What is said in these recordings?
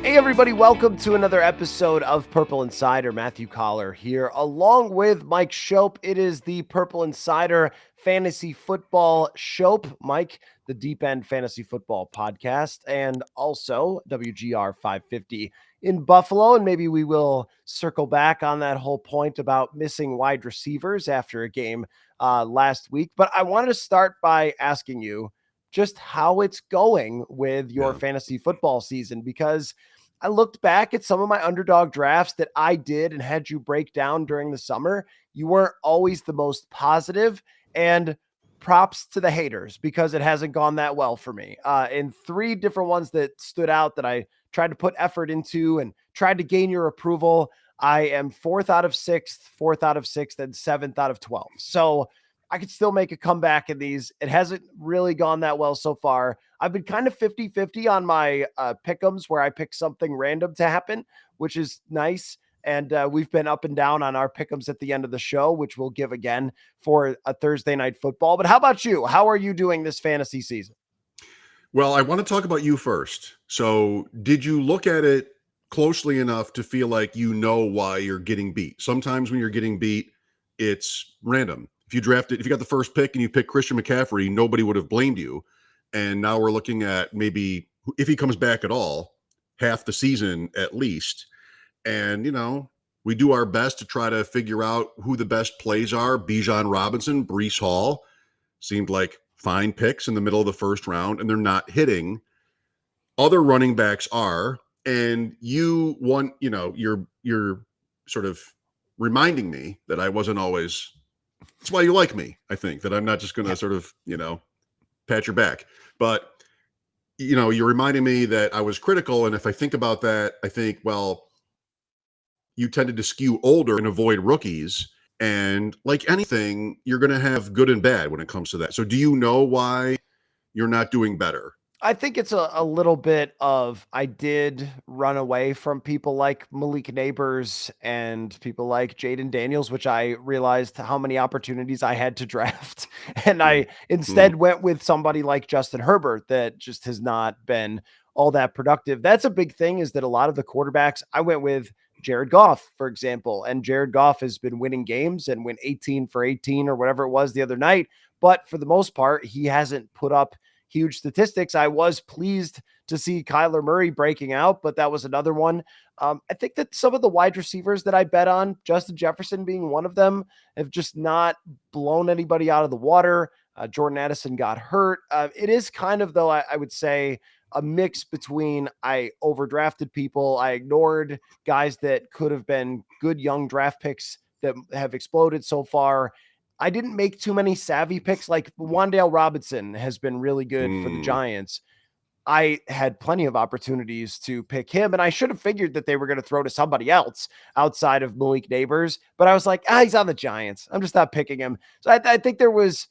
Hey everybody, welcome to another episode of Purple Insider. Matthew Coller here, along with Mike Schopp. It is the Purple Insider Fantasy Football Schopp. Mike, the Deep End Fantasy Football Podcast, and also WGR 550 in Buffalo. And maybe we will circle back on that whole point about missing wide receivers after a game last week. But I want to start by asking you just how it's going with your fantasy football season, because I looked back at some of my underdog drafts that I did and had you break down during the summer. You weren't always the most positive, and props to the haters because it hasn't gone that well for me. In three different ones that stood out that I tried to put effort into and tried to gain your approval, I am fourth out of sixth, and seventh out of 12. So I could still make a comeback in these. It hasn't really gone that well so far. I've been kind of 50-50 on my pick'ems where I pick something random to happen, which is nice. And we've been up and down on our pick'ems at the end of the show, which we'll give again for a Thursday night football. But how about you? How are you doing this fantasy season? Well, I want to talk about you first. So did you look at it closely enough to feel like you know why you're getting beat? Sometimes when you're getting beat, it's random. If you got the first pick and you pick Christian McCaffrey, nobody would have blamed you. And now we're looking at maybe, if he comes back at all, half the season at least. And, we do our best to try to figure out who the best plays are. Bijan Robinson, Breece Hall seemed like fine picks in the middle of the first round, and they're not hitting. Other running backs are, and you're sort of reminding me that I wasn't always. That's why you like me, I think, that I'm not just going to sort of, pat your back. But, you're reminding me that I was critical. And if I think about that, I think, well, you tended to skew older and avoid rookies. And like anything, you're going to have good and bad when it comes to that. So do you know why you're not doing better? I think it's a little bit of, I did run away from people like Malik Neighbors and people like Jaden Daniels, which I realized how many opportunities I had to draft. And I instead went with somebody like Justin Herbert that just has not been all that productive. That's a big thing, is that a lot of the quarterbacks, I went with Jared Goff, for example, and Jared Goff has been winning games and went 18 for 18 or whatever it was the other night. But for the most part, he hasn't put up huge statistics. I was pleased to see Kyler Murray breaking out, but that was another one. I think that some of the wide receivers that I bet on, Justin Jefferson being one of them, have just not blown anybody out of the water. Jordan Addison got hurt. It is kind of, though, I would say, a mix between I overdrafted people, I ignored guys that could have been good young draft picks that have exploded so far. I didn't make too many savvy picks. Like Wan'Dale Robinson has been really good for the Giants. I had plenty of opportunities to pick him, and I should have figured that they were going to throw to somebody else outside of Malik Neighbors, but I was like, he's on the Giants. I'm just not picking him. So I think there was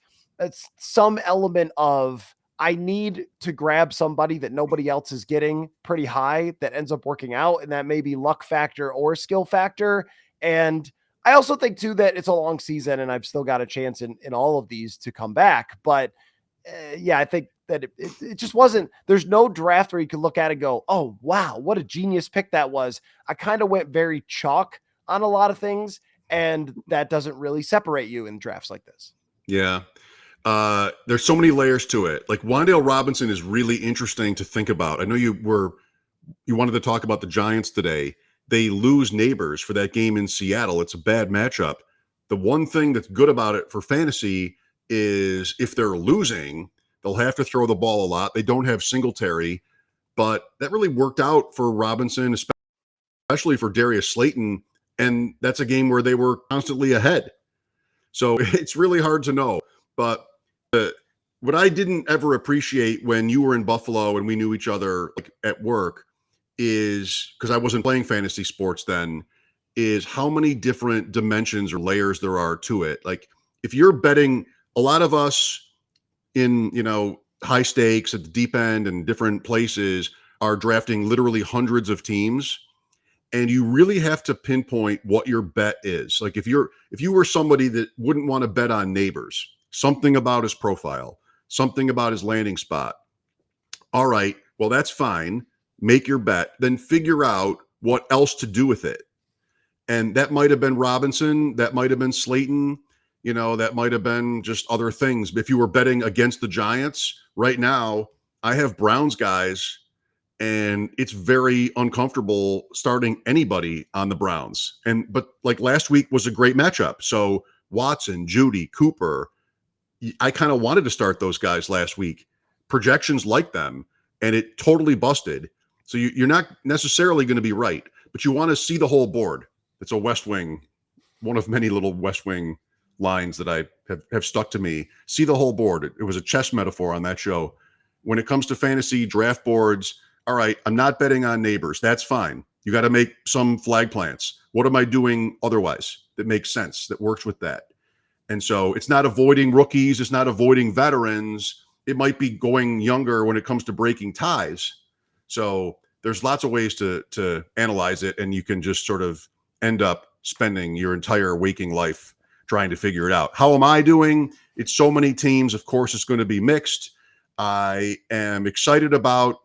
some element of, I need to grab somebody that nobody else is getting pretty high that ends up working out, and that may be luck factor or skill factor. And I also think too that it's a long season and I've still got a chance in all of these to come back. But yeah, I think that it just wasn't, there's no draft where you could look at it and go, oh, wow, what a genius pick that was. I kind of went very chalk on a lot of things, and that doesn't really separate you in drafts like this. Yeah. There's so many layers to it. Like Wan'Dale Robinson is really interesting to think about. I know you wanted to talk about the Giants today. They lose Neighbors for that game in Seattle. It's a bad matchup. The one thing that's good about it for fantasy is if they're losing, they'll have to throw the ball a lot. They don't have Singletary, but that really worked out for Robinson, especially for Darius Slayton. And that's a game where they were constantly ahead. So it's really hard to know. But what I didn't ever appreciate when you were in Buffalo and we knew each other like at work is, because I wasn't playing fantasy sports then, is how many different dimensions or layers there are to it. Like if you're betting, a lot of us in, high stakes at the deep end and different places are drafting literally hundreds of teams. And you really have to pinpoint what your bet is. Like if you were somebody that wouldn't want to bet on Neighbors, something about his profile, something about his landing spot. All right, well, that's fine. make your bet, then figure out what else to do with it. And that might have been Robinson, that might have been Slayton, that might have been just other things. If you were betting against the Giants right now, I have Browns guys, and it's very uncomfortable starting anybody on the Browns. But like last week was a great matchup. So Watson, Judy, Cooper, I kind of wanted to start those guys last week. Projections like them, and it totally busted. So you're not necessarily going to be right, but you want to see the whole board. It's a West Wing, one of many little West Wing lines that I have stuck to me. See the whole board. It was a chess metaphor on that show. When it comes to fantasy draft boards, all right, I'm not betting on neighbors. That's fine. You got to make some flag plants. What am I doing otherwise that makes sense, that works with that? And so it's not avoiding rookies. It's not avoiding veterans. It might be going younger when it comes to breaking ties. So there's lots of ways to analyze it, and you can just sort of end up spending your entire waking life trying to figure it out. How am I doing? It's so many teams. Of course, it's going to be mixed. I am excited about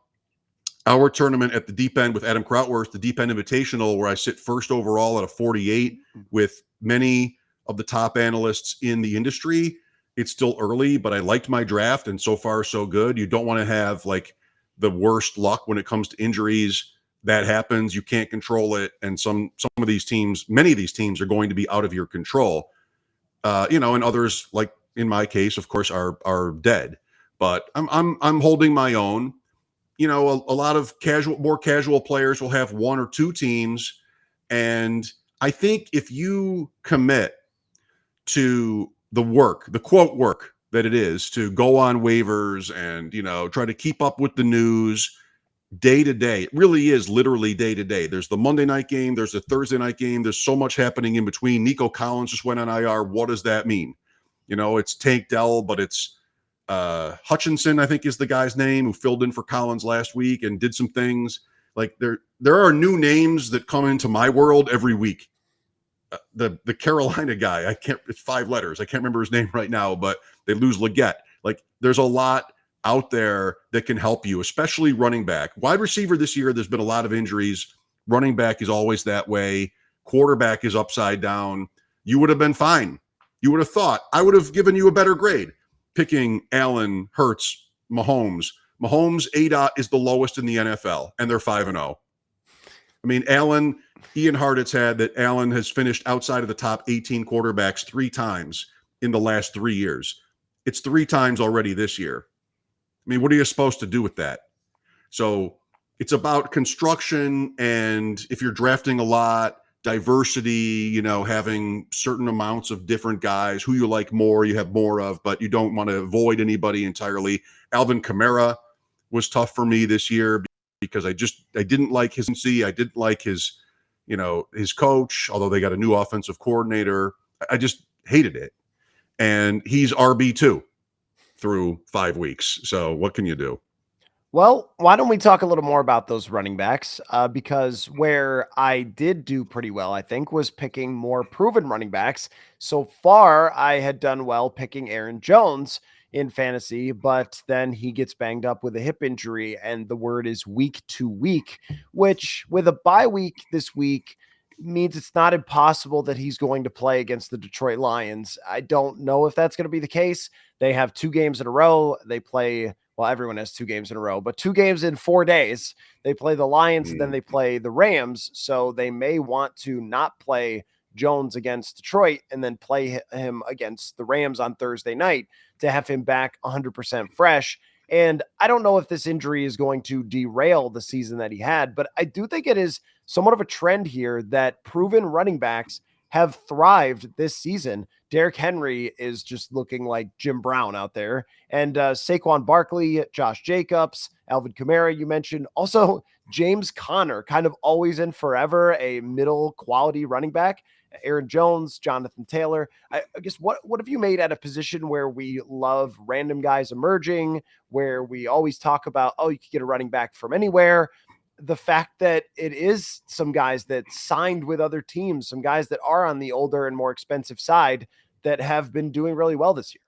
our tournament at the deep end with Adam Krautworth, the Deep End Invitational, where I sit first overall at a 48 with many of the top analysts in the industry. It's still early, but I liked my draft, and so far so good. You don't want to have like the worst luck when it comes to injuries. That happens. You can't control it. And some of these teams, many of these teams are going to be out of your control. And others, like in my case, of course, are dead. But I'm holding my own. A lot of more casual players will have one or two teams. And I think if you commit to the quote work that it is to go on waivers and, try to keep up with the news day to day, it really is literally day to day. There's the Monday night game. There's the Thursday night game. There's so much happening in between. Nico Collins just went on IR. What does that mean? It's Tank Dell, but it's Hutchinson, I think is the guy's name, who filled in for Collins last week and did some things. Like there are new names that come into my world every week. The Carolina guy, it's 5 letters. I can't remember his name right now, but they lose Leggett. Like there's a lot out there that can help you, especially running back. Wide receiver this year, there's been a lot of injuries. Running back is always that way. Quarterback is upside down. You would have been fine. You would have thought I would have given you a better grade picking Allen, Hurts, Mahomes. Mahomes' ADOT is the lowest in the NFL, and they're 5-0. I mean, Allen, Ian Hartitz had that Allen has finished outside of the top 18 quarterbacks 3 times in the last 3 years. It's 3 times already this year. I mean, what are you supposed to do with that? So it's about construction, and if you're drafting a lot, diversity, having certain amounts of different guys who you like more, you have more of, but you don't want to avoid anybody entirely. Alvin Kamara was tough for me this year because I didn't like his I didn't like his, his coach, although they got a new offensive coordinator. I just hated it. And he's RB2 through 5 weeks. So what can you do? Well, why don't we talk a little more about those running backs? Because where I did do pretty well, I think, was picking more proven running backs. So far, I had done well picking Aaron Jones in fantasy, but then he gets banged up with a hip injury, and the word is week to week, which with a bye week this week means it's not impossible that he's going to play against the Detroit Lions. I don't know if that's going to be the case. They have 2 games in a row. They play, well, everyone has 2 games in a row, but 2 games in 4 days. They play the Lions and then they play the Rams. So they may want to not play Jones against Detroit and then play him against the Rams on Thursday night to have him back 100% fresh. And I don't know if this injury is going to derail the season that he had, but I do think it is somewhat of a trend here that proven running backs have thrived this season. Derrick Henry is just looking like Jim Brown out there. And Saquon Barkley, Josh Jacobs, Alvin Kamara, you mentioned. Also, James Conner, kind of always and forever a middle quality running back. Aaron Jones, Jonathan Taylor. I guess what have you made at a position where we love random guys emerging, where we always talk about, oh, you could get a running back from anywhere? The fact that it is some guys that signed with other teams, some guys that are on the older and more expensive side that have been doing really well this year.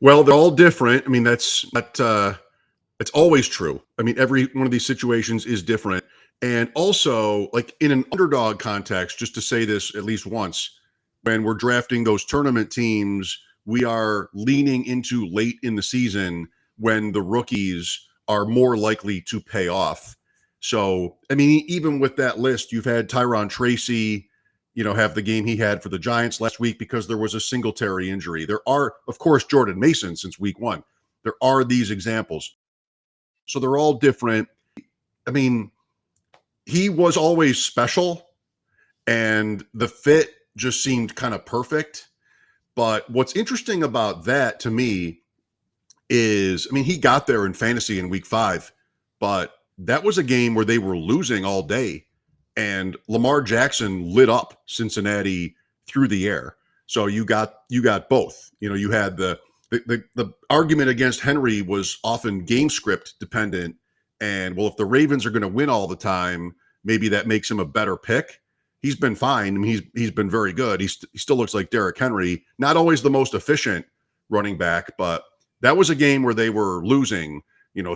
Well, they're all different. I mean, that's It's always true. I mean, every one of these situations is different. And also, like in an underdog context, just to say this at least once, when we're drafting those tournament teams, we are leaning into late in the season when the rookies are more likely to pay off. So, I mean, even with that list, you've had Tyron Tracy, have the game he had for the Giants last week because there was a Singletary injury. There are, of course, Jordan Mason since week one. There are these examples. So they're all different. I mean, he was always special and the fit just seemed kind of perfect. But what's interesting about that to me is, I mean, he got there in fantasy in week 5, but that was a game where they were losing all day and Lamar Jackson lit up Cincinnati through the air. So you got both. You had the argument against Henry was often game script dependent. And well, if the Ravens are going to win all the time, maybe that makes him a better pick. He's been fine. I mean, he's been very good. He still looks like Derrick Henry. Not always the most efficient running back, but that was a game where they were losing,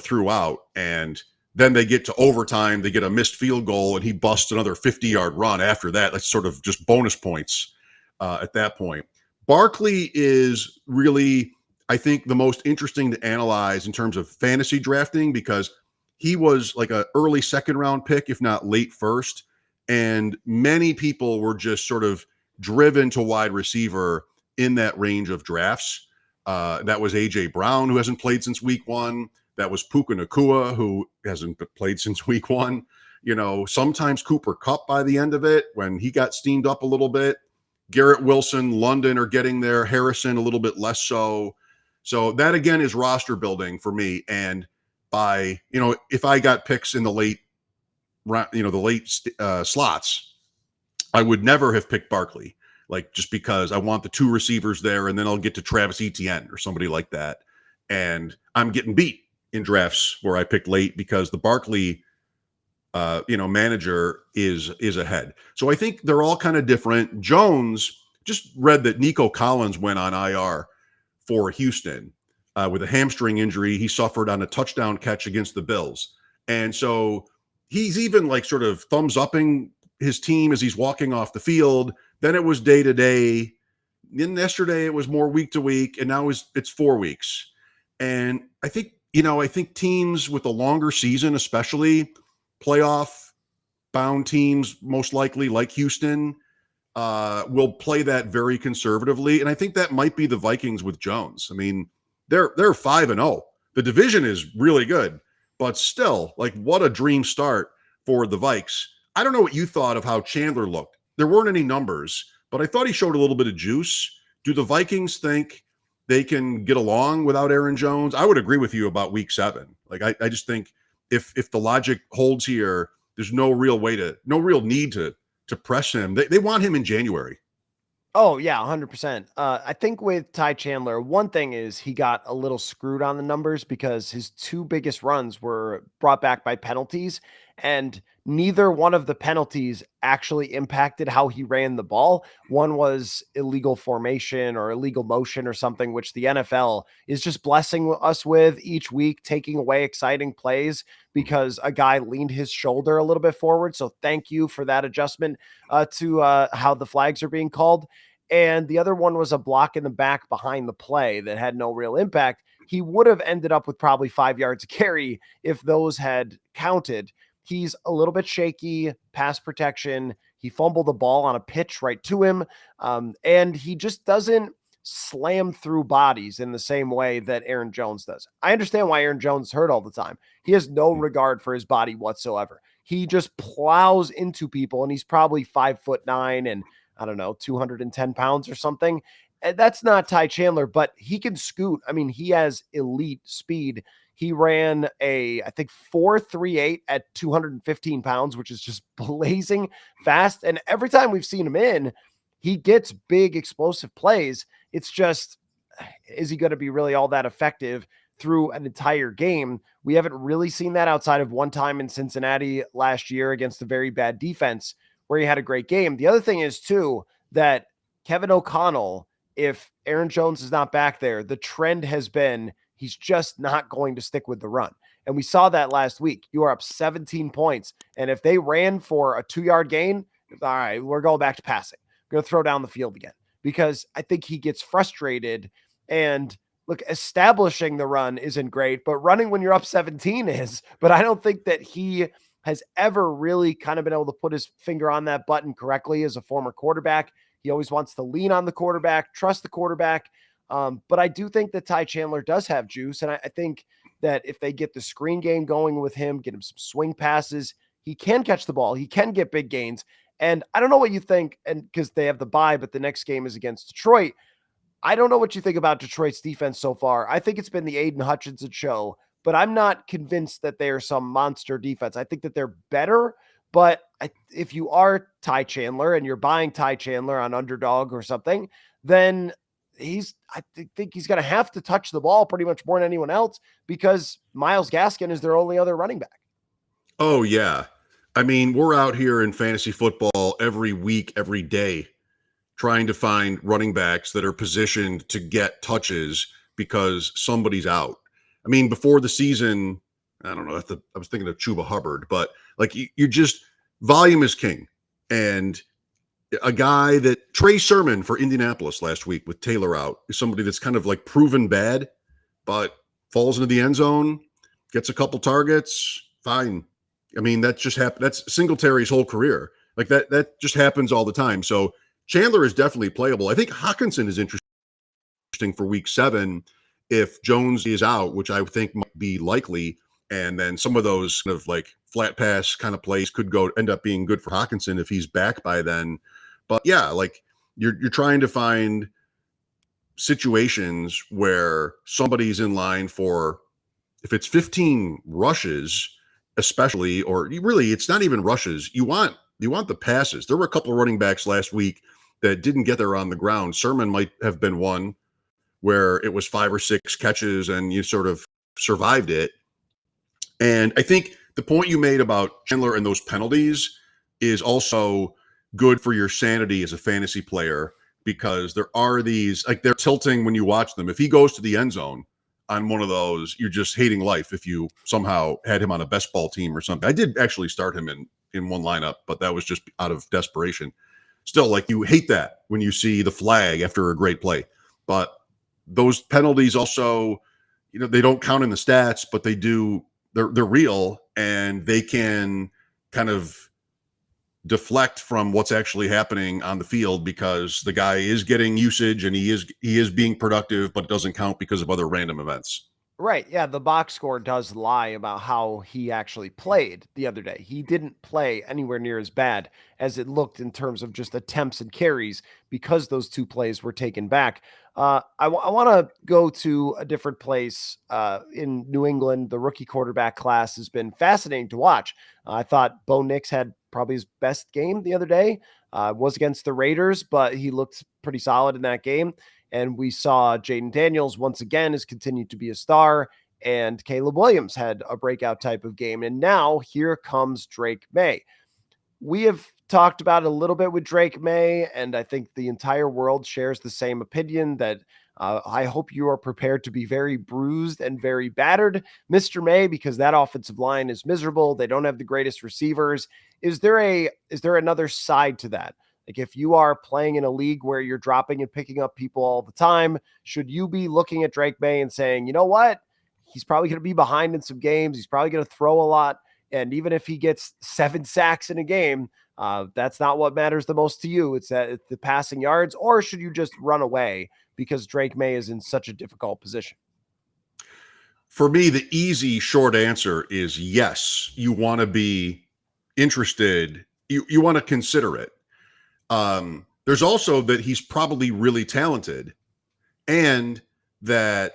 throughout. And then they get to overtime. They get a missed field goal, and he busts another 50-yard run after that. That's sort of just bonus points at that point. Barkley is really, I think, the most interesting to analyze in terms of fantasy drafting because he was like an early second round pick, if not late first. And many people were just sort of driven to wide receiver in that range of drafts. That was A.J. Brown, who hasn't played since week 1. That was Puka Nacua, who hasn't played since week 1. Sometimes Cooper Kupp by the end of it when he got steamed up a little bit. Garrett Wilson, London are getting there. Harrison a little bit less so. So that, again, is roster building for me. And by, if I got picks in the late, slots, I would never have picked Barkley, just because I want the 2 receivers there, and then I'll get to Travis Etienne or somebody like that. And I'm getting beat in drafts where I picked late because the Barkley, manager is ahead. So I think they're all kind of different. Jones, just read that Nico Collins went on IR for Houston with a hamstring injury he suffered on a touchdown catch against the Bills. And so he's even sort of thumbs upping his team as he's walking off the field. Then it was day to day. Then yesterday it was more week to week, and now it's 4 weeks. And I think teams with a longer season, especially playoff bound teams, most likely like Houston, will play that very conservatively. And I think that might be the Vikings with Jones. I mean, they're 5-0. The division is really good, but still, what a dream start for the Vikes. I don't know what you thought of how Chandler looked. There weren't any numbers, but I thought he showed a little bit of juice. Do the Vikings think they can get along without Aaron Jones? I would agree with you about week 7. I just think if the logic holds here, there's no real need to press him. They want him in January. Oh, yeah, 100%. I think with Ty Chandler, one thing is he got a little screwed on the numbers because his 2 biggest runs were brought back by penalties, and neither one of the penalties actually impacted how he ran the ball. One was illegal formation or illegal motion or something, which the NFL is just blessing us with each week, taking away exciting plays because a guy leaned his shoulder a little bit forward. So thank you for that adjustment to how the flags are being called. And the other one was a block in the back behind the play that had no real impact. He would have ended up with probably 5 yards of carry if those had counted. He's a little bit shaky, pass protection. He fumbled the ball on a pitch right to him. And he just doesn't slam through bodies in the same way that Aaron Jones does. I understand why Aaron Jones is hurt all the time. He has no regard for his body whatsoever. He just plows into people, and he's probably 5'9" and I don't know, 210 pounds or something. And that's not Ty Chandler, but he can scoot. I mean, he has elite speed. He ran I think 4.38 at 215 pounds, which is just blazing fast. And every time we've seen him in, he gets big explosive plays. It's just, is he going to be really all that effective through an entire game? We haven't really seen that outside of one time in Cincinnati last year against a very bad defense where he had a great game. The other thing is too, that Kevin O'Connell, if Aaron Jones is not back there, the trend has been He's just not going to stick with the run. And we saw that last week. You are up 17 points. And if they ran for a 2-yard gain, all right, we're going back to passing. We're going to throw down the field again, because I think he gets frustrated. And look, establishing the run isn't great, but running when you're up 17 is. But I don't think that he has ever really kind of been able to put his finger on that button correctly as a former quarterback. He always wants to lean on the quarterback, trust the quarterback. But I do think that Ty Chandler does have juice. And I think that if they get the screen game going with him, get him some swing passes, he can catch the ball. He can get big gains. And I don't know what you think, and because they have the bye, but the next game is against Detroit. I don't know what you think about Detroit's defense so far. I think it's been the Aiden Hutchinson show, but I'm not convinced that they are some monster defense. I think that they're better, but if you are Ty Chandler and you're buying Ty Chandler on Underdog or something, then I think he's going to have to touch the ball pretty much more than anyone else, because Myles Gaskin is their only other running back. Oh, yeah. I mean, we're out here in fantasy football every week, every day, trying to find running backs that are positioned to get touches because somebody's out. I mean, before the season, I don't know, I was thinking of Chuba Hubbard, but like you just, volume is king. And a guy that Trey Sermon for Indianapolis last week with Taylor out is somebody that's kind of like proven bad, but falls into the end zone, gets a couple targets, fine. I mean, that just happened. That's Singletary's whole career. Like that just happens all the time. So Chandler is definitely playable. I think Hockenson is interesting for week 7 if Jones is out, which I think might be likely. And then some of those kind of like flat pass kind of plays could end up being good for Hockenson if he's back by then. But yeah, like you're trying to find situations where somebody's in line for, if it's 15 rushes, especially, or really it's not even rushes. You want the passes. There were a couple of running backs last week that didn't get there on the ground. Sermon might have been one where it was 5 or 6 catches and you sort of survived it. And I think the point you made about Chandler and those penalties is also good for your sanity as a fantasy player, because there are these, like, they're tilting when you watch them. If he goes to the end zone on one of those, you're just hating life if you somehow had him on a best ball team or something. I did actually start him in one lineup, but that was just out of desperation. Still, like, you hate that when you see the flag after a great play. But those penalties also, they don't count in the stats, but they do. They're real, and they can kind of deflect from what's actually happening on the field, because the guy is getting usage and he is being productive, but it doesn't count because of other random events. Right. Yeah. The box score does lie about how he actually played the other day. He didn't play anywhere near as bad as it looked in terms of just attempts and carries, because those 2 plays were taken back. I want to go to a different place in New England. The rookie quarterback class has been fascinating to watch. I thought Bo Nix had probably his best game the other day. Was against the Raiders, but he looked pretty solid in that game. And we saw Jaden Daniels once again has continued to be a star, and Caleb Williams had a breakout type of game. And now here comes Drake May. We have talked about it a little bit with Drake May, and I think the entire world shares the same opinion that I hope you are prepared to be very bruised and very battered, Mr. May, because that offensive line is miserable. They don't have the greatest receivers. Is there another side to that? Like, if you are playing in a league where you're dropping and picking up people all the time, should you be looking at Drake May and saying, you know what? He's probably going to be behind in some games. He's probably going to throw a lot. And even if he gets 7 sacks in a game, that's not what matters the most to you. It's the passing yards. Or should you just run away because Drake May is in such a difficult position? For me, the easy short answer is yes. You want to be interested. You want to consider it. There's also that he's probably really talented, and that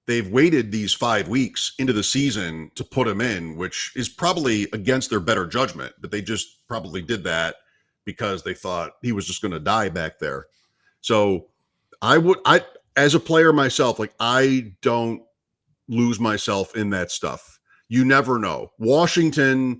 they've waited these 5 weeks into the season to put him in, which is probably against their better judgment, but they just probably did that because they thought he was just going to die back there. So I, as a player myself, like, I don't lose myself in that stuff. You never know. Washington,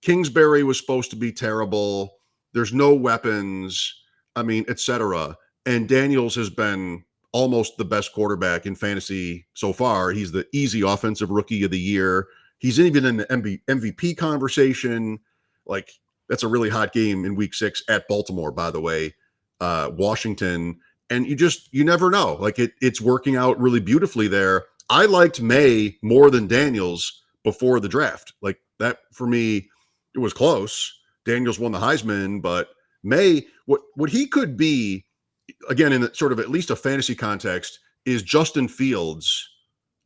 Kingsbury was supposed to be terrible. There's no weapons. I mean, etc. And Daniels has been almost the best quarterback in fantasy so far. He's the easy offensive rookie of the year. He's even in the MVP conversation. Like, that's a really hot game in week 6 at Baltimore, by the way, Washington. And you never know. Like, it's working out really beautifully there. I liked May more than Daniels before the draft. Like, that for me, it was close. Daniels won the Heisman, but May, what he could be, again, in sort of at least a fantasy context, is Justin Fields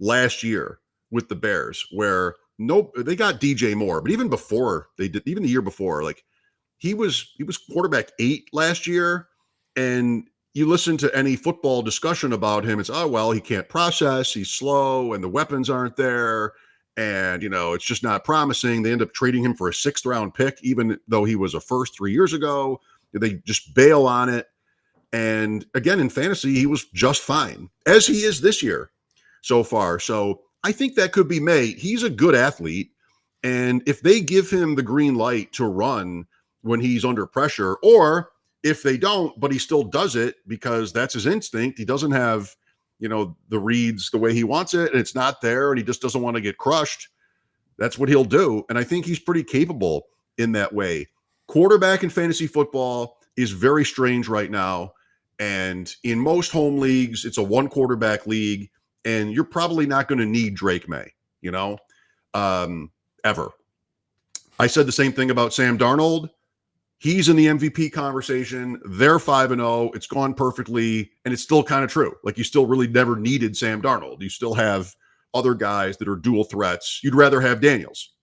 last year with the Bears, where they got DJ Moore, but even before they did, even the year before, like he was quarterback 8 last year, and you listen to any football discussion about him, it's, oh well, he can't process, he's slow, and the weapons aren't there, and it's just not promising. They end up trading him for a 6th round pick, even though he was a first 3 years ago. They just bail on it. And again, in fantasy, he was just fine, as he is this year so far. So I think that could be May. He's a good athlete. And if they give him the green light to run when he's under pressure, or if they don't, but he still does it because that's his instinct, he doesn't have, the reads the way he wants it, and it's not there, and he just doesn't want to get crushed, that's what he'll do. And I think he's pretty capable in that way. Quarterback in fantasy football is very strange right now. And in most home leagues, it's a 1 quarterback league, and you're probably not going to need Drake May, ever. I said the same thing about Sam Darnold. He's in the MVP conversation. They're 5-0. It's gone perfectly, and it's still kind of true. Like, you still really never needed Sam Darnold. You still have other guys that are dual threats. You'd rather have Daniels,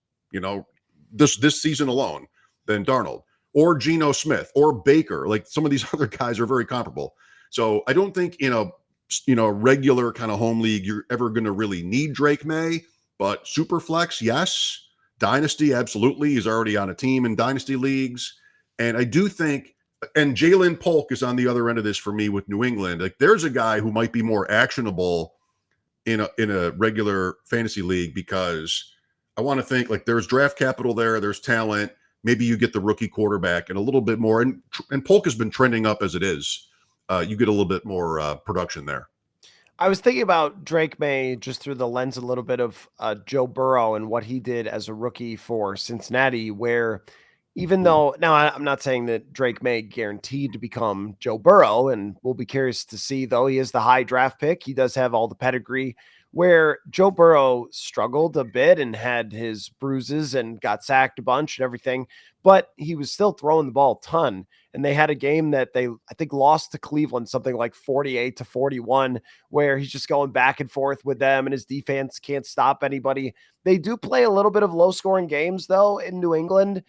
this season alone than Darnold, or Geno Smith, or Baker. Like, some of these other guys are very comparable. So I don't think in a regular kind of home league you're ever going to really need Drake May. But super flex, yes. Dynasty, absolutely. He's already on a team in dynasty leagues. And I do think, and Jalen Polk is on the other end of this for me with New England. Like, there's a guy who might be more actionable in a regular fantasy league, because I want to think, like, there's draft capital there, there's talent. Maybe you get the rookie quarterback and a little bit more. And Polk has been trending up as it is. You get a little bit more production there. I was thinking about Drake May just through the lens a little bit of Joe Burrow and what he did as a rookie for Cincinnati, where even though now I'm not saying that Drake May guaranteed to become Joe Burrow, and we'll be curious to see, though he is the high draft pick. He does have all the pedigree, where Joe Burrow struggled a bit and had his bruises and got sacked a bunch and everything, but he was still throwing the ball a ton. And they had a game that I think, lost to Cleveland, something like 48-41, where he's just going back and forth with them and his defense can't stop anybody. They do play a little bit of low scoring games, though, in New England,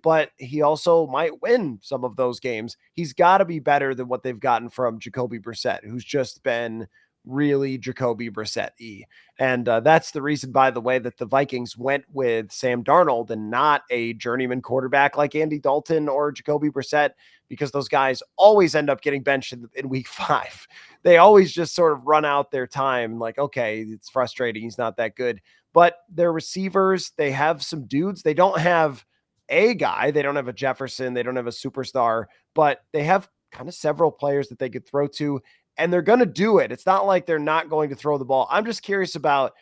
but he also might win some of those games. He's got to be better than what they've gotten from Jacoby Brissett, who's just been really Jacoby Brissett-y. And that's the reason, by the way, that the Vikings went with Sam Darnold and not a journeyman quarterback like Andy Dalton or Jacoby Brissett, because those guys always end up getting benched in week 5. They always just sort of run out their time. Like, okay, it's frustrating, he's not that good. But their receivers, they have some dudes. They don't have a guy. They don't have a Jefferson. They don't have a superstar, but they have kind of several players that they could throw to, and they're going to do it. It's not like they're not going to throw the ball. I'm just curious about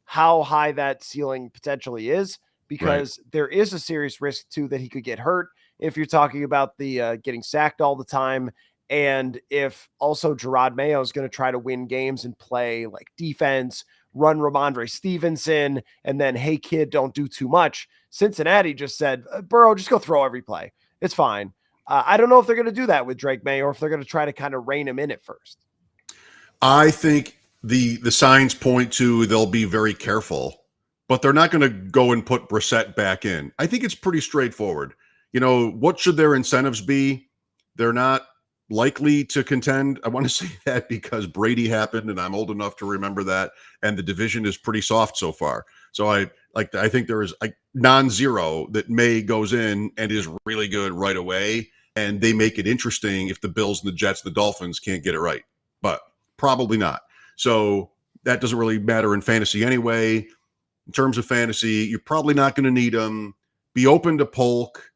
how high that ceiling potentially is, because there is a serious risk too that he could get hurt if you're talking about the getting sacked all the time. And if also Gerard Mayo is going to try to win games and play like defense, run Ramondre Stevenson, and then, hey kid, don't do too much. Cincinnati just said, Burrow, just go throw every play. It's fine. I don't know if they're going to do that with Drake May, or if they're going to try to kind of rein him in at first. I think the signs point to they'll be very careful, but they're not going to go and put Brissett back in. I think it's pretty straightforward. What should their incentives be? They're not likely to contend. I want to say that because Brady happened, and I'm old enough to remember that, and the division is pretty soft so far. So I think there is a non-zero that May goes in and is really good right away, and they make it interesting if the Bills and the Jets, the Dolphins can't get it right, but probably not. So that doesn't really matter in fantasy anyway. In terms of fantasy, you're probably not going to need them. Be open to Polk.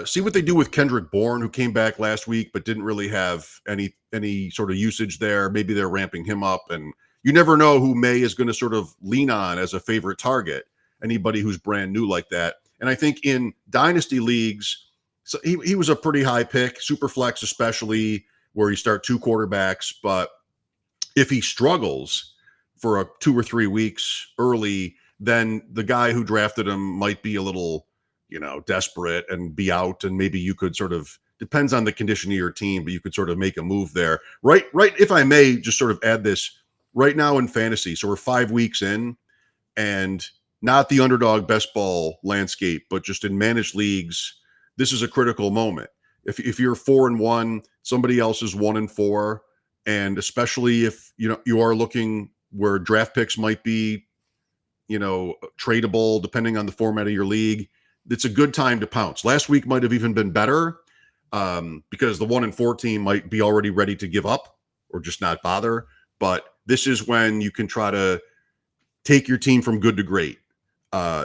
See what they do with Kendrick Bourne, who came back last week but didn't really have any sort of usage there. Maybe they're ramping him up, and you never know who May is going to sort of lean on as a favorite target. Anybody who's brand new like that. And I think in dynasty leagues, so he was a pretty high pick, super flex especially, where you start two quarterbacks. But if he struggles for 2 or 3 weeks early, then the guy who drafted him might be a little, desperate and be out. And maybe you could sort of, depends on the condition of your team, but you could sort of make a move there. Right. If I may just sort of add this right now in fantasy. So we're 5 weeks in, and not the underdog best ball landscape, but just in managed leagues, this is a critical moment. If you're 4-1, somebody else is 1-4, and especially if you are looking where draft picks might be, tradable depending on the format of your league, it's a good time to pounce. Last week might have even been better because the 1-4 team might be already ready to give up or just not bother. But this is when you can try to take your team from good to great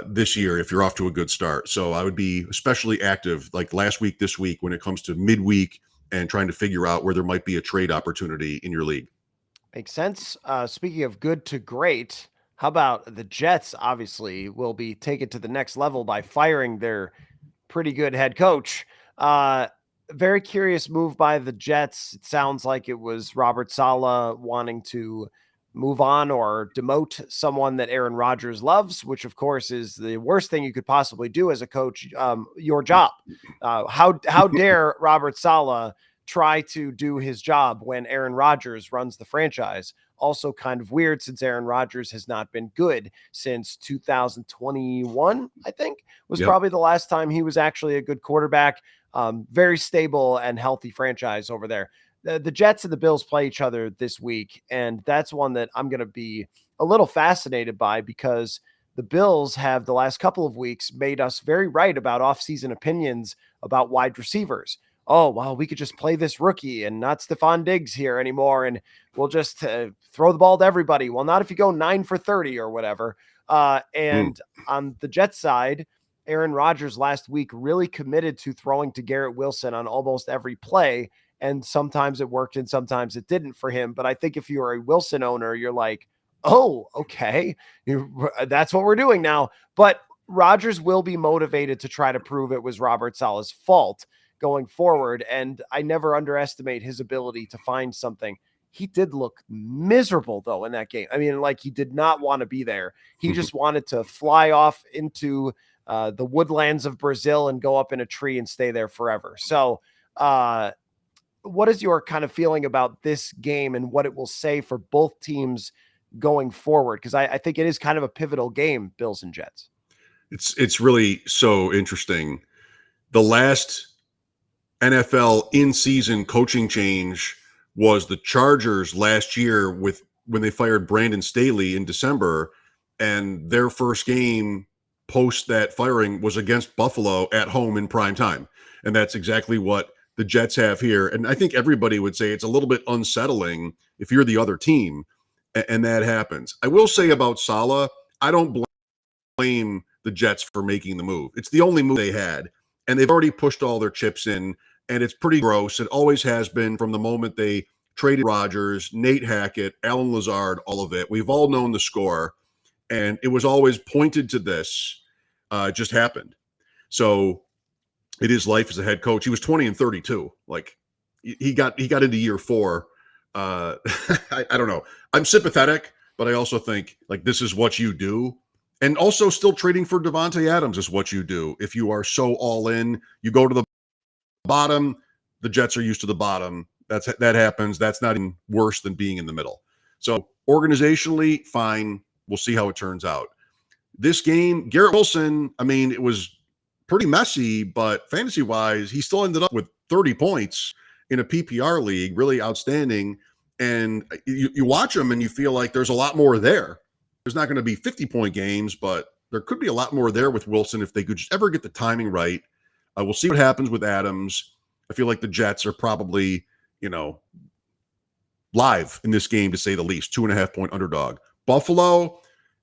this year if you're off to a good start. So I would be especially active like last week, this week, when it comes to midweek and trying to figure out where there might be a trade opportunity in your league. Makes sense. Speaking of good to great, how about the Jets? Obviously, will be taken to the next level by firing their pretty good head coach. Very curious move by the Jets. It sounds like it was Robert Saleh wanting to move on or demote someone that Aaron Rodgers loves, which of course is the worst thing you could possibly do as a coach. Your job. How dare Robert Saleh try to do his job when Aaron Rodgers runs the franchise? Also kind of weird since Aaron Rodgers has not been good since 2021, I think, was probably the last time he was actually a good quarterback. Very stable and healthy franchise over there. The Jets and the Bills play each other this week, and that's one that I'm going to be a little fascinated by because the Bills have the last couple of weeks made us very right about offseason opinions about wide receivers. Oh, well, we could just play this rookie and not Stephon Diggs here anymore, and we'll just throw the ball to everybody. Well, not if you go 9 for 30 or whatever. And on the Jets side, Aaron Rodgers last week really committed to throwing to Garrett Wilson on almost every play, and sometimes it worked and sometimes it didn't for him. But I think if you're a Wilson owner, you're like, oh, okay, that's what we're doing now. But Rodgers will be motivated to try to prove it was Robert Saleh's fault going forward. And I never underestimate his ability to find something. He did look miserable, though, in that game. I mean, like he did not want to be there. He just wanted to fly off into the woodlands of Brazil and go up in a tree and stay there forever. So what is your kind of feeling about this game and what it will say for both teams going forward? Because I think it is kind of a pivotal game, Bills and Jets. It's really so interesting. The last NFL in-season coaching change was the Chargers last year when they fired Brandon Staley in December, and their first game post that firing was against Buffalo at home in prime time. And that's exactly what the Jets have here. And I think everybody would say it's a little bit unsettling if you're the other team and that happens. I will say about Saleh, I don't blame the Jets for making the move. It's the only move they had, and they've already pushed all their chips in, and it's pretty gross. It always has been from the moment they traded Rodgers, Nate Hackett, Alan Lazard, all of it. We've all known the score, and it was always pointed to this. It just happened. So it is life as a head coach. He was 20 and 32. Like he got into year 4. I don't know. I'm sympathetic, but I also think like this is what you do. And also still trading for Devontae Adams is what you do. If you are so all in, you go to the bottom. The Jets are used to the bottom. That happens. That's not even worse than being in the middle. So organizationally, fine. We'll see how it turns out. This game, Garrett Wilson, I mean, it was pretty messy, but fantasy-wise, he still ended up with 30 points in a PPR league, really outstanding. And you watch him and you feel like there's a lot more there. There's not going to be 50-point games, but there could be a lot more there with Wilson if they could just ever get the timing right. We'll see what happens with Adams. I feel like the Jets are probably, live in this game, to say the least. 2.5-point underdog. Buffalo,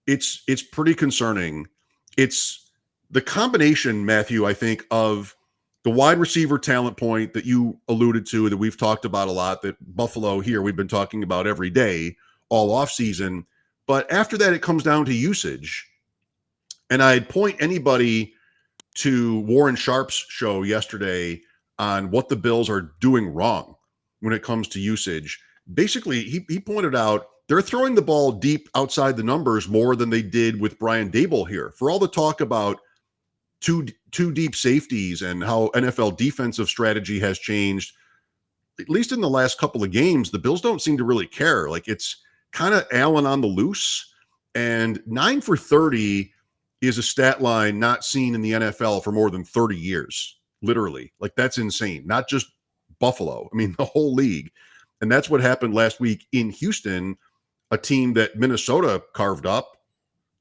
it's pretty concerning. It's the combination, Matthew, I think, of the wide receiver talent point that you alluded to, that we've talked about a lot, that Buffalo here we've been talking about every day all offseason. But after that, it comes down to usage. And I'd point anybody to Warren Sharp's show yesterday on what the Bills are doing wrong when it comes to usage. Basically, he pointed out they're throwing the ball deep outside the numbers more than they did with Brian Daboll here. For all the talk about two deep safeties and how NFL defensive strategy has changed, at least in the last couple of games, the Bills don't seem to really care. Like, it's kind of Allen on the loose, and 9 for 30 is a stat line not seen in the NFL for more than 30 years, literally. Like, that's insane. Not just Buffalo. I mean, the whole league. And that's what happened last week in Houston, a team that Minnesota carved up,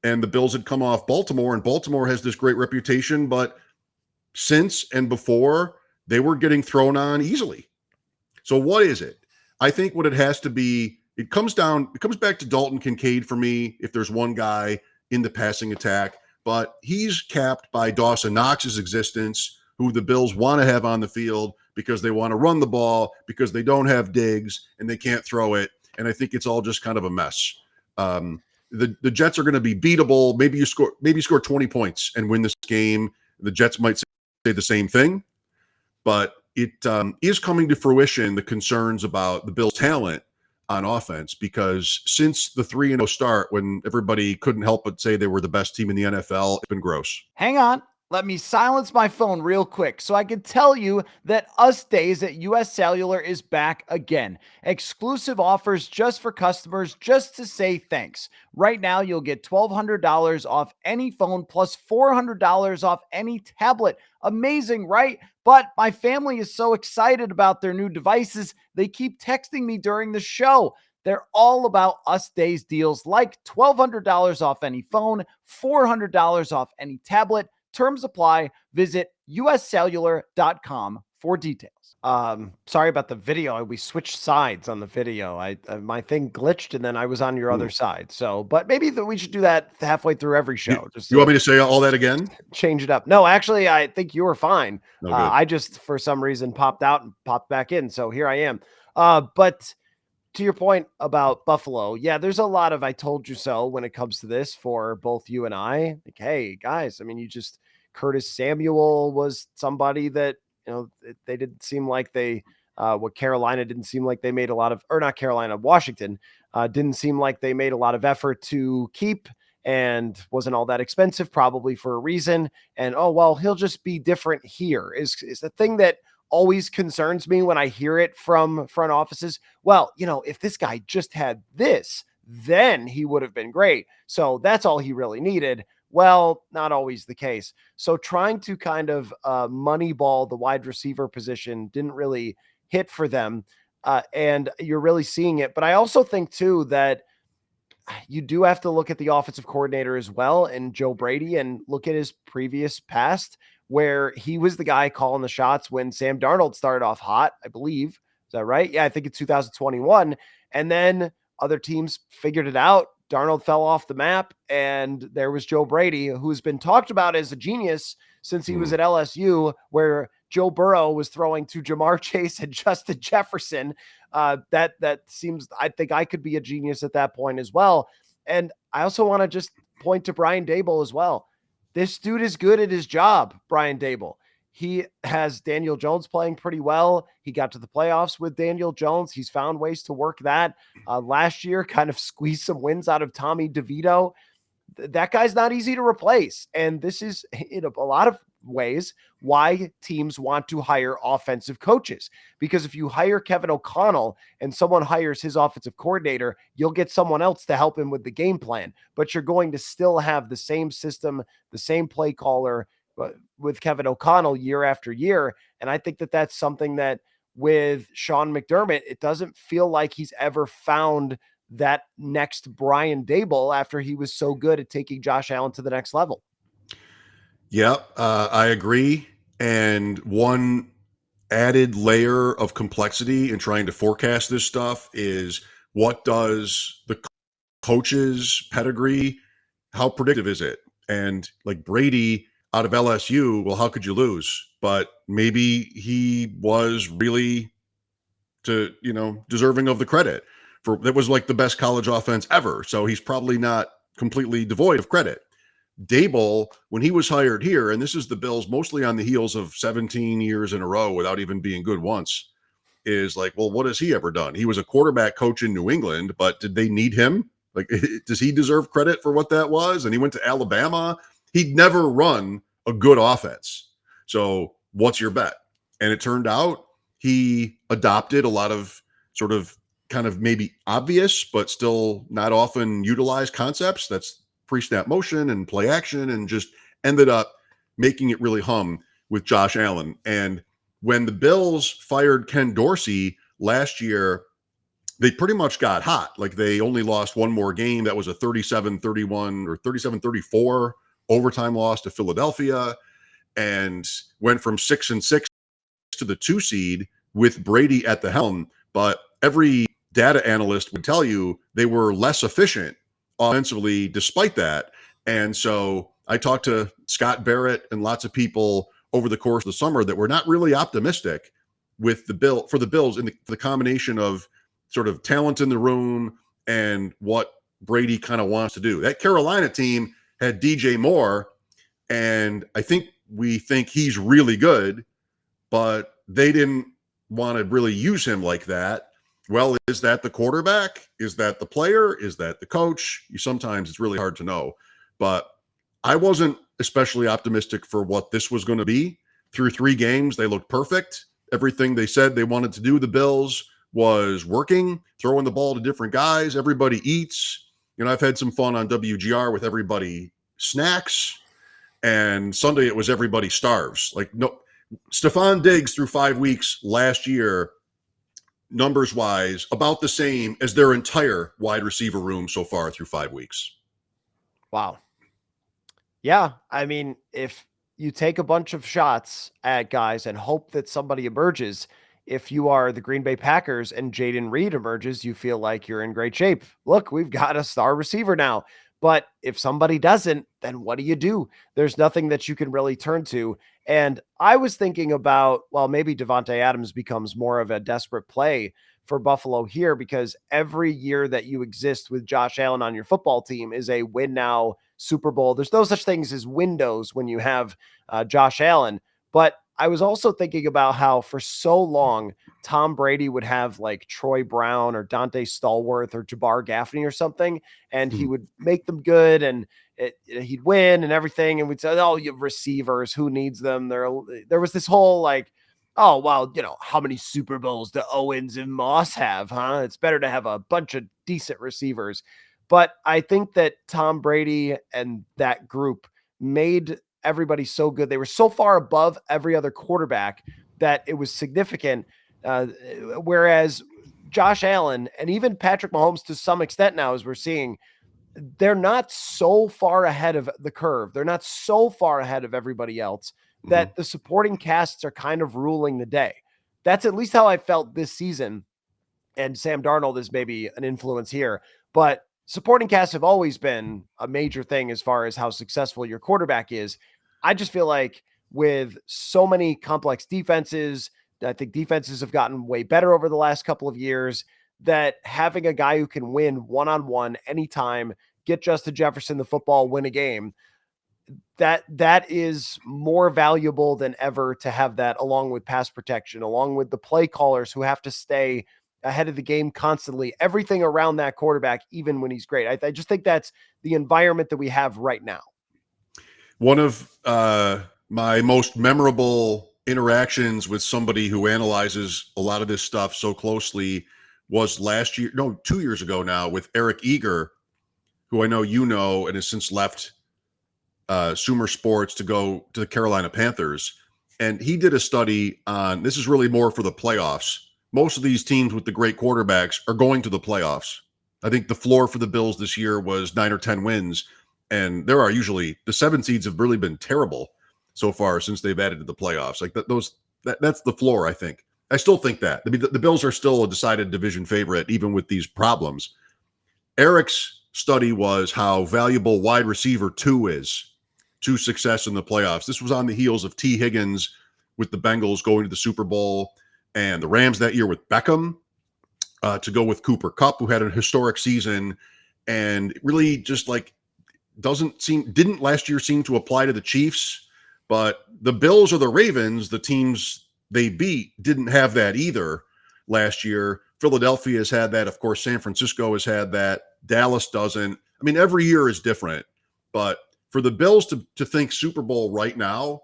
and the Bills had come off Baltimore, and Baltimore has this great reputation, but since and before, they were getting thrown on easily. So what is it? I think what it has to be, it comes back to Dalton Kincaid for me, if there's one guy in the passing attack, but he's capped by Dawson Knox's existence, who the Bills want to have on the field because they want to run the ball, because they don't have Diggs and they can't throw it. And I think it's all just kind of a mess. The Jets are going to be beatable. Maybe you score 20 points and win this game. The Jets might say the same thing, but it is coming to fruition, the concerns about the Bills' talent on offense, because since the 3-0 start, when everybody couldn't help but say they were the best team in the NFL, it's been gross. Hang on. Let me silence my phone real quick so I can tell you that Us Days at US Cellular is back again. Exclusive offers just for customers, just to say thanks. Right now, you'll get $1,200 off any phone plus $400 off any tablet. Amazing, right? But my family is so excited about their new devices, they keep texting me during the show. They're all about Us Days deals, like $1,200 off any phone, $400 off any tablet. Terms apply. Visit uscellular.com for details. Sorry about the video. We switched sides on the video. My thing glitched and then I was on your other side. So, but maybe we should do that halfway through every show. You want me to say all that again? Change it up. No, actually, I think you were fine. No, I just, for some reason, popped out and popped back in. So here I am. But to your point about Buffalo, yeah, there's a lot of I told you so when it comes to this for both you and I. Like, hey, guys, I mean, Curtis Samuel was somebody that, they didn't seem like Carolina didn't seem like they made a lot of, or not Carolina, Washington didn't seem like they made a lot of effort to keep, and wasn't all that expensive, probably for a reason. And, oh, well, he'll just be different here is the thing that always concerns me when I hear it from front offices. Well, if this guy just had this, then he would have been great. So that's all he really needed. Well, not always the case. So trying to kind of moneyball the wide receiver position didn't really hit for them. And you're really seeing it. But I also think, too, that you do have to look at the offensive coordinator as well, and Joe Brady, and look at his previous past, where he was the guy calling the shots when Sam Darnold started off hot, I believe. Is that right? Yeah, I think it's 2021. And then other teams figured it out. Darnold fell off the map, and there was Joe Brady, who's been talked about as a genius since he was at LSU, where Joe Burrow was throwing to Jamar Chase and Justin Jefferson. That seems, I think I could be a genius at that point as well. And I also want to just point to Brian Daboll as well. This dude is good at his job, Brian Daboll. He has Daniel Jones playing pretty well. He got to the playoffs with Daniel Jones. He's found ways to work that. Last year, kind of squeezed some wins out of Tommy DeVito. That guy's not easy to replace. And this is, in a lot of ways, why teams want to hire offensive coaches. Because if you hire Kevin O'Connell and someone hires his offensive coordinator, you'll get someone else to help him with the game plan. But you're going to still have the same system, the same play caller, with Kevin O'Connell year after year. And I think that that's something that with Sean McDermott, it doesn't feel like he's ever found that next Brian Daboll after he was so good at taking Josh Allen to the next level. Yep, I agree. And one added layer of complexity in trying to forecast this stuff is, what does the coach's pedigree, how predictive is it? And like Brady, out of LSU. Well, how could you lose? But maybe he was really deserving of the credit for that was like the best college offense ever. So he's probably not completely devoid of credit. Dable, when he was hired here, and this is the Bills mostly on the heels of 17 years in a row without even being good once, is like, well, what has he ever done? He was a quarterback coach in New England, but did they need him? Like, does he deserve credit for what that was? And he went to Alabama. He'd never run a good offense. So what's your bet? And it turned out he adopted a lot of sort of kind of maybe obvious, but still not often utilized concepts. That's pre-snap motion and play action, and just ended up making it really hum with Josh Allen. And when the Bills fired Ken Dorsey last year, they pretty much got hot. Like, they only lost one more game. That was a 37-31 or 37-34 overtime loss to Philadelphia, and went from 6-6 to the 2 seed with Brady at the helm. But every data analyst would tell you they were less efficient offensively despite that. And so I talked to Scott Barrett and lots of people over the course of the summer that were not really optimistic with the Bills in the combination of sort of talent in the room and what Brady kind of wants to do. That Carolina team had DJ Moore, and we think he's really good, but they didn't want to really use him like that. Well, is that the quarterback? Is that the player? Is that the coach? Sometimes it's really hard to know. But I wasn't especially optimistic for what this was going to be. Through 3 games, they looked perfect. Everything they said they wanted to do, the Bills, was working, throwing the ball to different guys. Everybody eats. I've had some fun on WGR with everybody snacks. And Sunday it was everybody starves. Like, no, Stephon Diggs through 5 weeks last year, numbers wise, about the same as their entire wide receiver room so far through 5 weeks. Wow. Yeah. I mean, if you take a bunch of shots at guys and hope that somebody emerges, if you are the Green Bay Packers and Jaden Reed emerges, you feel like you're in great shape. Look, we've got a star receiver now. But if somebody doesn't, then what do? There's nothing that you can really turn to. And I was thinking about, well, maybe Devontae Adams becomes more of a desperate play for Buffalo here, because every year that you exist with Josh Allen on your football team is a win now Super Bowl. There's no such things as windows when you have Josh Allen. But I was also thinking about how for so long, Tom Brady would have like Troy Brown or Dante Stallworth or Jabbar Gaffney or something, and he would make them good, and he'd win and everything. And we'd say, oh, you receivers, who needs them? There was this whole like, oh, well, how many Super Bowls do Owens and Moss have, huh? It's better to have a bunch of decent receivers. But I think that Tom Brady and that group made everybody so good. They were so far above every other quarterback that it was significant. Whereas Josh Allen and even Patrick Mahomes to some extent now, as we're seeing, they're not so far ahead of the curve. They're not so far ahead of everybody else that the supporting casts are kind of ruling the day. That's at least how I felt this season. And Sam Darnold is maybe an influence here, but supporting casts have always been a major thing as far as how successful your quarterback is. I just feel like with so many complex defenses, I think defenses have gotten way better over the last couple of years, that having a guy who can win one-on-one anytime, get Justin Jefferson the football, win a game, that is more valuable than ever to have that, along with pass protection, along with the play callers who have to stay ahead of the game constantly, everything around that quarterback, even when he's great. I just think that's the environment that we have right now. One of my most memorable interactions with somebody who analyzes a lot of this stuff so closely was 2 years ago now, with Eric Eager, who I know and has since left Sumer Sports to go to the Carolina Panthers. And he did a study on, this is really more for the playoffs. Most of these teams with the great quarterbacks are going to the playoffs. I think the floor for the Bills this year was 9 or 10 wins. And there are usually, the 7 seeds have really been terrible so far since they've added to the playoffs. Like that's the floor, I think. I still think that. I mean, the Bills are still a decided division favorite, even with these problems. Eric's study was how valuable wide receiver 2 is to success in the playoffs. This was on the heels of T. Higgins with the Bengals going to the Super Bowl, and the Rams that year with Beckham, to go with Cooper Kupp, who had a historic season, and really just like didn't last year seem to apply to the Chiefs, but the Bills or the Ravens, the teams they beat, didn't have that either last year. Philadelphia has had that. Of course, San Francisco has had that. Dallas doesn't. I mean, every year is different, but for the Bills to think Super Bowl right now,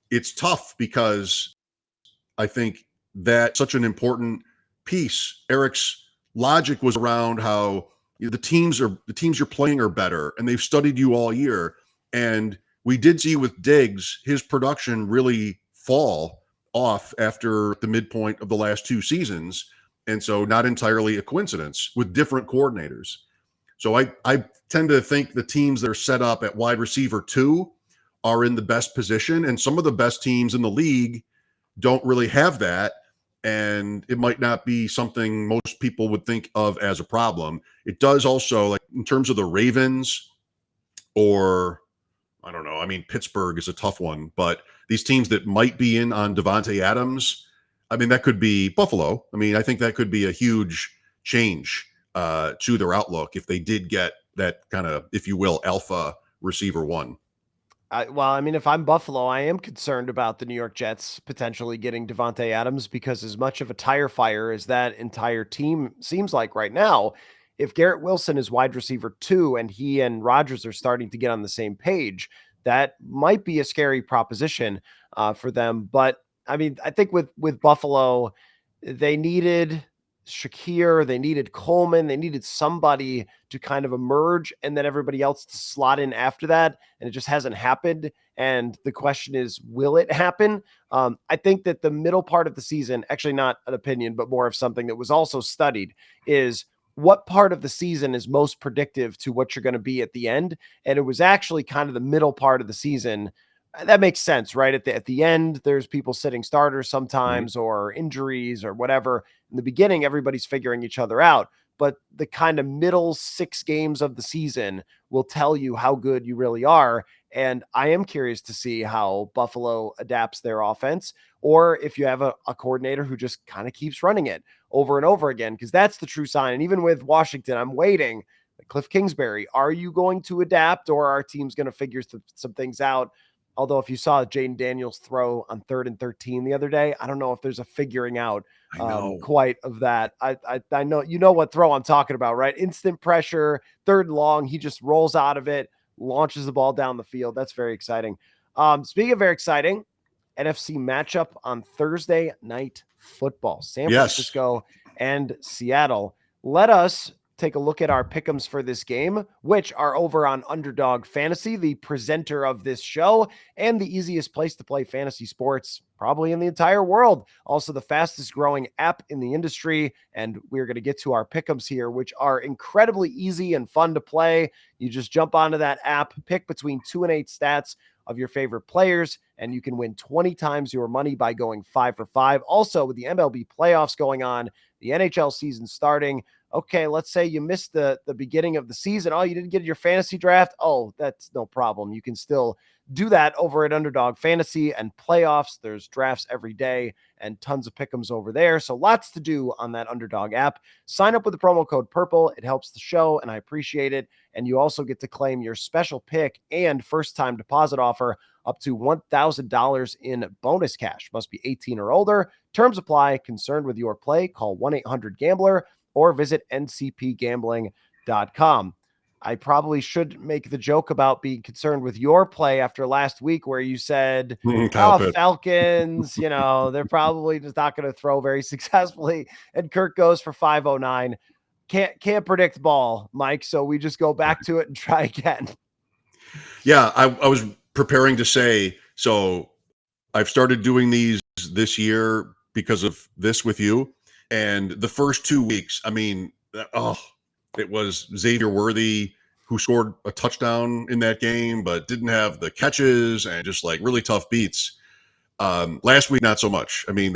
it's tough because I think that's such an important piece. Eric's logic was around how the teams you're playing are better, and they've studied you all year. And we did see with Diggs, his production really fall off after the midpoint of the last two seasons. And so not entirely a coincidence with different coordinators. So I tend to think the teams that are set up at wide receiver 2 are in the best position. And some of the best teams in the league don't really have that. And it might not be something most people would think of as a problem. It does also, like in terms of the Ravens, or I don't know, I mean, Pittsburgh is a tough one, but these teams that might be in on Devontae Adams, I mean, that could be Buffalo. I mean, I think that could be a huge change to their outlook if they did get that kind of, if you will, alpha receiver 1. Well, I mean, if I'm Buffalo, I am concerned about the New York Jets potentially getting Devontae Adams, because as much of a tire fire as that entire team seems like right now, if Garrett Wilson is wide receiver 2 and he and Rodgers are starting to get on the same page, that might be a scary proposition for them. But I mean, I think with Buffalo, they needed Shakir, they needed Coleman, they needed somebody to kind of emerge, and then everybody else to slot in after that. And it just hasn't happened. And the question is, will it happen? I think that the middle part of the season, actually not an opinion, but more of something that was also studied, is what part of the season is most predictive to what you're going to be at the end. And it was actually kind of the middle part of the season. That makes sense, right? At the end, there's people sitting starters sometimes, or injuries or whatever. In the beginning, everybody's figuring each other out. But the kind of middle 6 games of the season will tell you how good you really are. And I am curious to see how Buffalo adapts their offense, or if you have a coordinator who just kind of keeps running it over and over again, because that's the true sign. And even with Washington, I'm waiting. Cliff Kingsbury, are you going to adapt, or are our team's going to figure some things out? Although if you saw Jaden Daniels throw on 3rd and 13 the other day, I don't know if there's a figuring out I know. quite of that. I know, you know what throw I'm talking about, right? Instant pressure, 3rd and long. He just rolls out of it, launches the ball down the field. That's very exciting. Speaking of very exciting, NFC matchup on Thursday Night Football, San Francisco and Seattle. Let us take a look at our pick'ems for this game, which are over on Underdog Fantasy, the presenter of this show, and the easiest place to play fantasy sports probably in the entire world. Also the fastest growing app in the industry. And we're going to get to our pick'ems here, which are incredibly easy and fun to play. You just jump onto that app, pick between 2 and 8 stats of your favorite players, and you can win 20 times your money by going 5 for 5. Also, with the MLB playoffs going on, the NHL season starting. Okay, let's say you missed the beginning of the season. Oh, you didn't get your fantasy draft. Oh, that's no problem. You can still do that over at Underdog Fantasy and playoffs. There's drafts every day and tons of pick'ems over there. So lots to do on that Underdog app. Sign up with the promo code PURPLE. It helps the show, and I appreciate it. And you also get to claim your special pick and first-time deposit offer up to $1,000 in bonus cash. Must be 18 or older. Terms apply. Concerned with your play? Call 1-800-GAMBLER or visit ncpgambling.com. I probably should make the joke about being concerned with your play after last week, where you said, Falcons, they're probably just not going to throw very successfully. And Kirk goes for 509. Can't predict ball, Mike. So we just go back to it and try again. Yeah, I was preparing to say, so I've started doing these this year because of this with you. And the first 2 weeks, I mean, it was Xavier Worthy who scored a touchdown in that game, but didn't have the catches and just like really tough beats. Last week, not so much. I mean,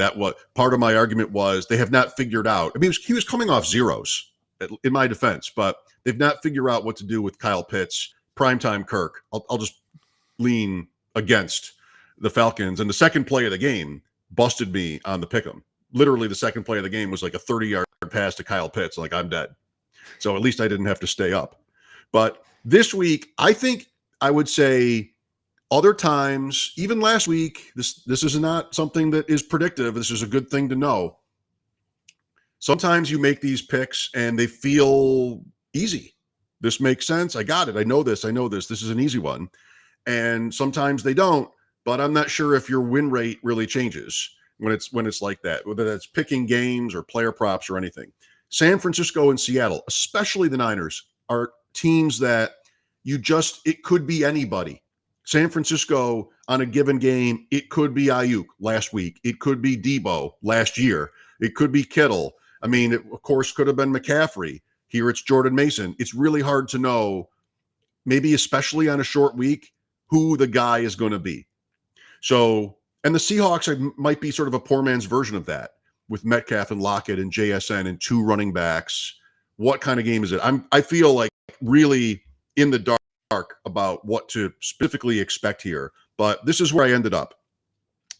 part of my argument was they have not figured out. I mean, he was coming off zeros in my defense, but they've not figured out what to do with Kyle Pitts, primetime Kirk. I'll just lean against the Falcons. And the second play of the game busted me on the pick'em. Literally, the second play of the game was like a 30-yard pass to Kyle Pitts. Like, I'm dead. So at least I didn't have to stay up. But this week, I think I would say other times, even last week, this is not something that is predictive. This is a good thing to know. Sometimes you make these picks and they feel easy. This makes sense. I got it. I know this. This is an easy one. And sometimes they don't, but I'm not sure if your win rate really changes when it's like that, whether that's picking games or player props or anything. San Francisco and Seattle, especially the Niners, are teams that it could be anybody. San Francisco on a given game, it could be Ayuk last week. It could be Debo last year. It could be Kittle. I mean, it, of course, could have been McCaffrey. Here it's Jordan Mason. It's really hard to know, maybe especially on a short week, who the guy is going to be. So, and the Seahawks might be sort of a poor man's version of that with Metcalf and Lockett and JSN and two running backs. What kind of game is it? I feel like really in the dark about what to specifically expect here, but this is where I ended up.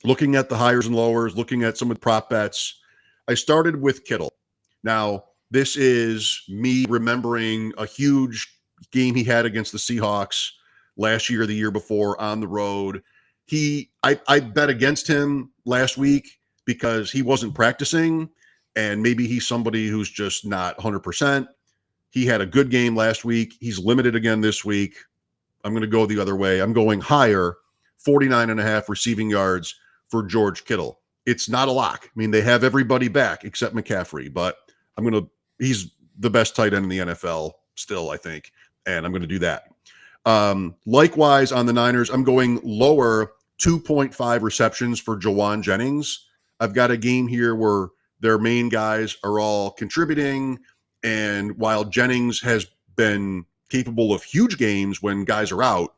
Looking at the higher and lowers, looking at some of the prop bets, I started with Kittle. Now, this is me remembering a huge game he had against the Seahawks last year, the year before on the road. I bet against him last week because he wasn't practicing, and maybe he's somebody who's just not 100%. He had a good game last week. He's limited again this week. I'm going to go the other way. I'm going higher, 49.5 receiving yards for George Kittle. It's not a lock. I mean, they have everybody back except McCaffrey, but he's the best tight end in the NFL still, I think, and I'm going to do that. Likewise, on the Niners, I'm going lower, 2.5 receptions for Jawan Jennings. I've got a game here where their main guys are all contributing, and while Jennings has been capable of huge games when guys are out,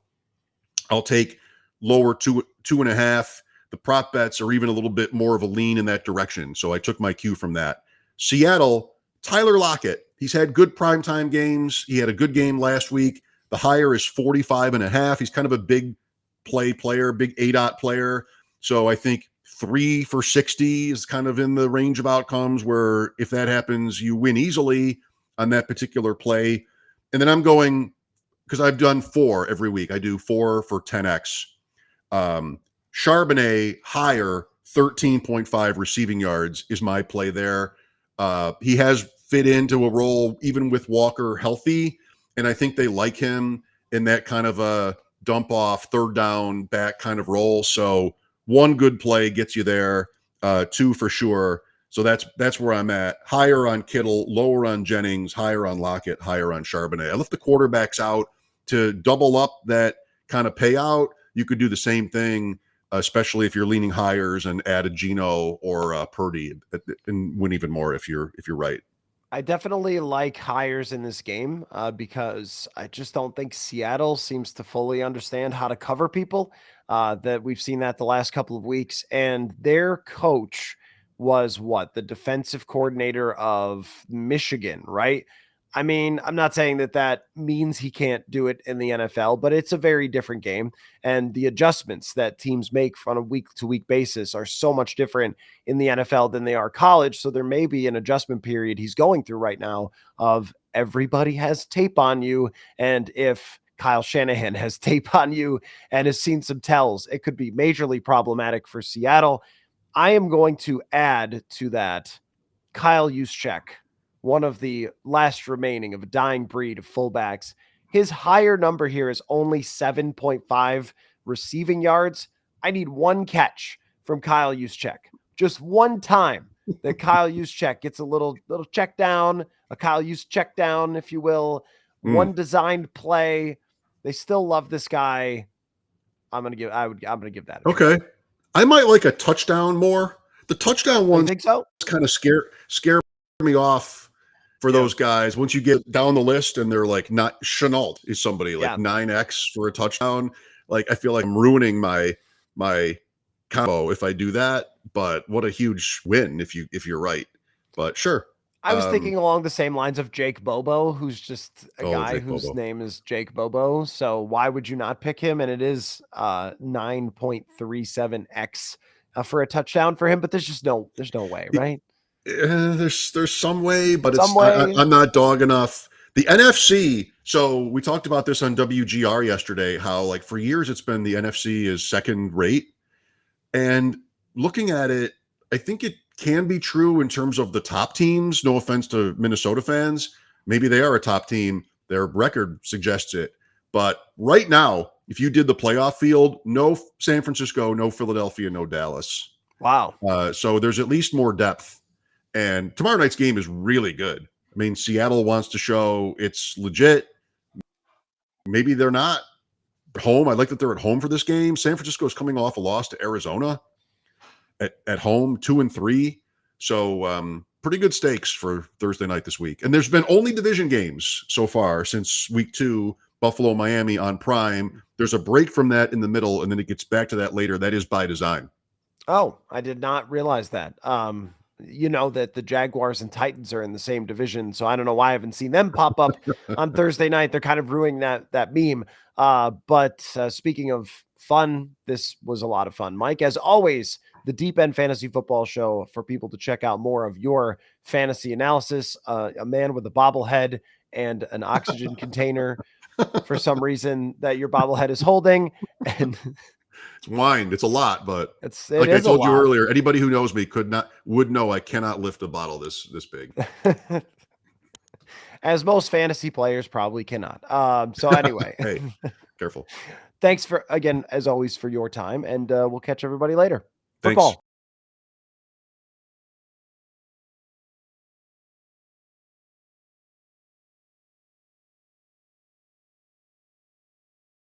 I'll take lower 2.5. The prop bets are even a little bit more of a lean in that direction, so I took my cue from that. Seattle, Tyler Lockett. He's had good primetime games. He had a good game last week. The higher is 45.5. He's kind of a big play player, big ADOT player. So I think 3 for 60 is kind of in the range of outcomes where if that happens, you win easily on that particular play. And then I'm going, because I've done 4 every week. I do 4 for 10X. Charbonnet higher, 13.5 receiving yards is my play there. He has fit into a role even with Walker healthy, and I think they like him in that kind of a dump off, third down back kind of role. So 1 good play gets you there, 2 for sure. So that's where I'm at. Higher on Kittle, lower on Jennings, higher on Lockett, higher on Charbonnet. I left the quarterbacks out to double up that kind of payout. You could do the same thing, especially if you're leaning hires and add a Geno or Purdy, and win even more if you're right. I definitely like hires in this game because I just don't think Seattle seems to fully understand how to cover people. That we've seen that the last couple of weeks, and their coach was the defensive coordinator of Michigan, right? I mean, I'm not saying that means he can't do it in the NFL, but it's a very different game. And the adjustments that teams make on a week-to-week basis are so much different in the NFL than they are college. So there may be an adjustment period he's going through right now of everybody has tape on you. And if Kyle Shanahan has tape on you and has seen some tells, it could be majorly problematic for Seattle. I am going to add to that Kyle Juszczyk, one of the last remaining of a dying breed of fullbacks. His higher number here is only 7.5 receiving yards. I need 1 catch from Kyle Juszczyk. Just one time that Kyle Juszczyk gets a little check down, a Kyle Juszczyk down, if you will. One designed play. They still love this guy. I'm gonna give that a try. Okay. I might like a touchdown more. The touchdown ones think so? kind of scare me off for those guys. Once you get down the list and they're like, not Chenault is somebody like 9X for a touchdown. Like, I feel like I'm ruining my combo if I do that, but what a huge win if you're right. But sure. I was thinking along the same lines of Jake Bobo, who's just a Oh, guy Jake whose Bobo. name is Jake Bobo. So why would you not pick him? And it is 9.37x for a touchdown for him. But there's no way, right? There's some way, but Some it's way. I'm not dog enough. The NFC. So we talked about this on WGR yesterday. How like for years it's been the NFC is second rate, and looking at it, I think it can be true in terms of the top teams. No offense to Minnesota fans, maybe they are a top team. Their record suggests it, but right now, if you did the playoff field, no San Francisco, no Philadelphia, no Dallas. Wow. So there's at least more depth. And tomorrow night's game is really good. I mean, Seattle wants to show it's legit. Maybe they're not home. I like that they're at home for this game. San Francisco is coming off a loss to Arizona at home, 2-3. So pretty good stakes for Thursday night this week. And there's been only division games so far since week 2, Buffalo, Miami on Prime. There's a break from that in the middle, and then it gets back to that later. That is by design. Oh, I did not realize that. You know that the Jaguars and Titans are in the same division, so I don't know why I haven't seen them pop up on Thursday night. They're kind of ruining that meme. But speaking of fun, this was a lot of fun. Mike, as always, the Deep End Fantasy Football Show for people to check out more of your fantasy analysis. A man with a bobblehead and an oxygen container for some reason that your bobblehead is holding, and It's wine. It's a lot, but it like I is a told you lot. earlier, anybody who knows me would know I cannot lift a bottle this big. As most fantasy players probably cannot. So anyway, Hey, careful. thanks for again, as always, for your time, and we'll catch everybody later. Thanks. Football.